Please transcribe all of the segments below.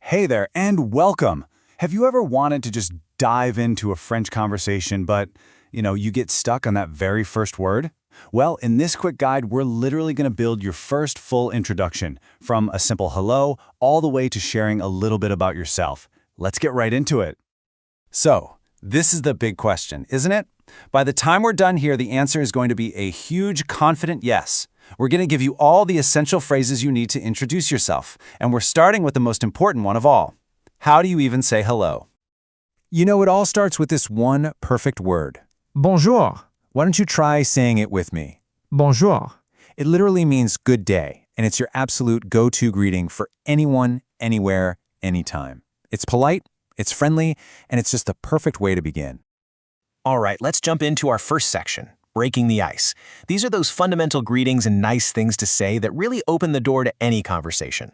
Hey there, and welcome. Have you ever wanted to just dive into a French conversation, but, you get stuck on that very first word? Well, in this quick guide, we're literally going to build your first full introduction, from a simple hello all the way to sharing a little bit about yourself. Let's get right into it. So, this is the big question, isn't it? By the time we're done here, the answer is going to be a huge, confident yes. We're going to give you all the essential phrases you need to introduce yourself, and we're starting with the most important one of all. How do you even say hello? It all starts with this one perfect word. Bonjour. Why don't you try saying it with me? Bonjour. It literally means good day, and it's your absolute go-to greeting for anyone, anywhere, anytime. It's polite, it's friendly, and it's just the perfect way to begin. All right, let's jump into our first section, breaking the ice. These are those fundamental greetings and nice things to say that really open the door to any conversation.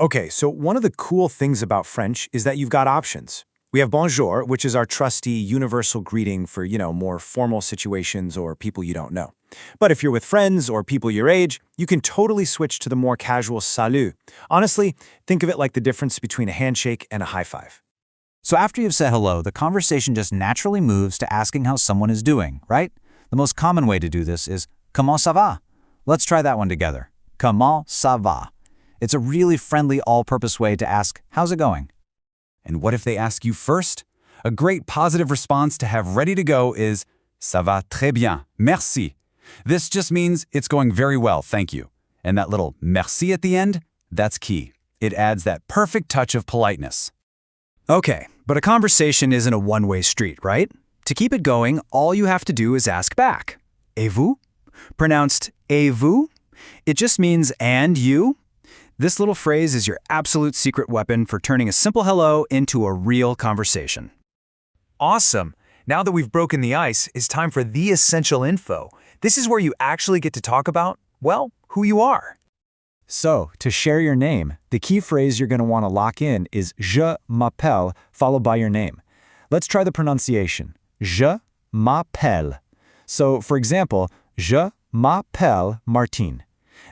Okay, so one of the cool things about French is that you've got options. We have bonjour, which is our trusty universal greeting for, more formal situations or people you don't know. But if you're with friends or people your age, you can totally switch to the more casual salut. Honestly, think of it like the difference between a handshake and a high five. So after you've said hello, the conversation just naturally moves to asking how someone is doing, right? The most common way to do this is comment ça va? Let's try that one together. Comment ça va? It's a really friendly, all-purpose way to ask, how's it going? And what if they ask you first? A great positive response to have ready to go is ça va très bien, merci. This just means it's going very well, thank you. And that little merci at the end, that's key. It adds that perfect touch of politeness. Okay, but a conversation isn't a one-way street, right? To keep it going, all you have to do is ask back. Et vous? Pronounced et vous? It just means and you. This little phrase is your absolute secret weapon for turning a simple hello into a real conversation. Awesome. Now that we've broken the ice, it's time for the essential info. This is where you actually get to talk about, well, who you are. So, to share your name, the key phrase you're going to want to lock in is je m'appelle, followed by your name. Let's try the pronunciation. Je m'appelle. So, for example, je m'appelle Martine.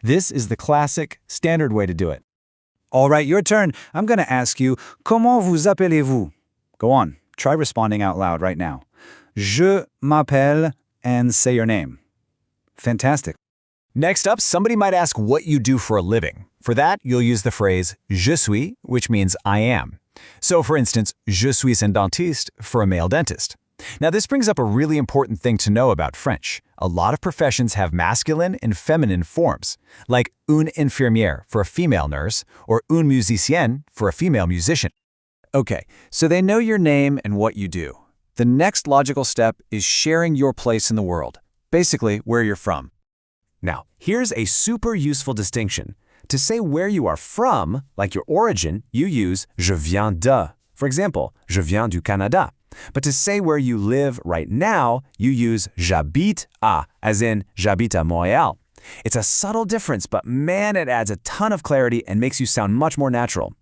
This is the classic, standard way to do it. All right, your turn. I'm going to ask you, comment vous appelez-vous? Go on, try responding out loud right now. Je m'appelle, and say your name. Fantastic. Next up, somebody might ask what you do for a living. For that, you'll use the phrase je suis, which means I am. So, for instance, je suis un dentiste for a male dentist. Now, this brings up a really important thing to know about French. A lot of professions have masculine and feminine forms, like une infirmière for a female nurse or une musicienne for a female musician. Okay, so they know your name and what you do. The next logical step is sharing your place in the world, basically where you're from. Now, here's a super useful distinction. To say where you are from, like your origin, you use je viens de. For example, je viens du Canada. But to say where you live right now, you use j'habite à, as in j'habite à Montréal. It's a subtle difference, but man, it adds a ton of clarity and makes you sound much more natural.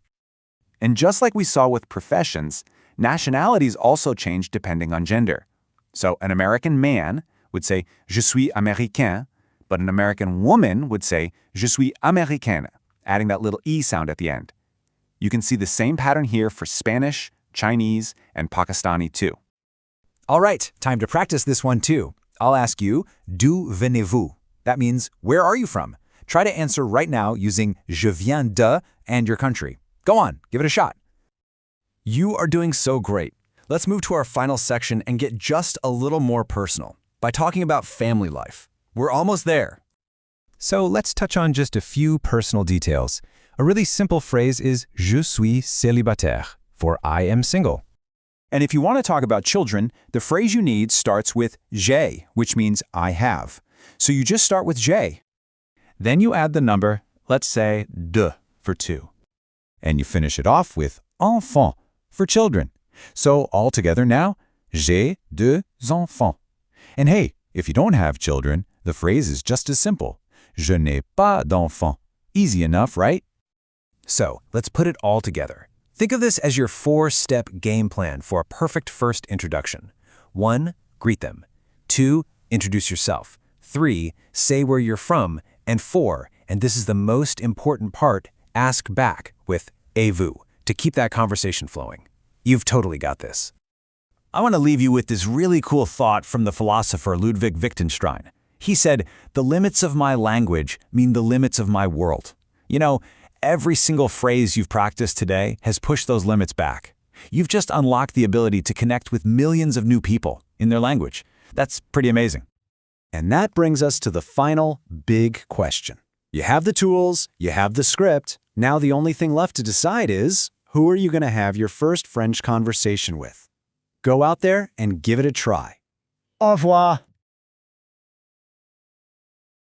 And just like we saw with professions, nationalities also change depending on gender. So an American man would say je suis américain, but an American woman would say je suis américaine, adding that little E sound at the end. You can see the same pattern here for Spanish, Chinese, and Pakistani too. All right, time to practice this one too. I'll ask you, d'où venez-vous? That means, where are you from? Try to answer right now using je viens de and your country. Go on, give it a shot. You are doing so great. Let's move to our final section and get just a little more personal by talking about family life. We're almost there. So let's touch on just a few personal details. A really simple phrase is je suis célibataire, for I am single. And if you want to talk about children, the phrase you need starts with j'ai, which means I have. So you just start with j'ai. Then you add the number, let's say deux for two. And you finish it off with enfant for children. So all together now, j'ai deux enfants. And hey, if you don't have children, the phrase is just as simple. Je n'ai pas d'enfant. Easy enough, right? So, let's put it all together. Think of this as your 4-step game plan for a perfect first introduction. 1. Greet them. 2. Introduce yourself. 3. Say where you're from. And 4, and this is the most important part, ask back with et vous to keep that conversation flowing. You've totally got this. I want to leave you with this really cool thought from the philosopher Ludwig Wittgenstein. He said, "The limits of my language mean the limits of my world." You know, every single phrase you've practiced today has pushed those limits back. You've just unlocked the ability to connect with millions of new people in their language. That's pretty amazing. And that brings us to the final big question. You have the tools, you have the script. Now the only thing left to decide is, who are you going to have your first French conversation with? Go out there and give it a try. Au revoir.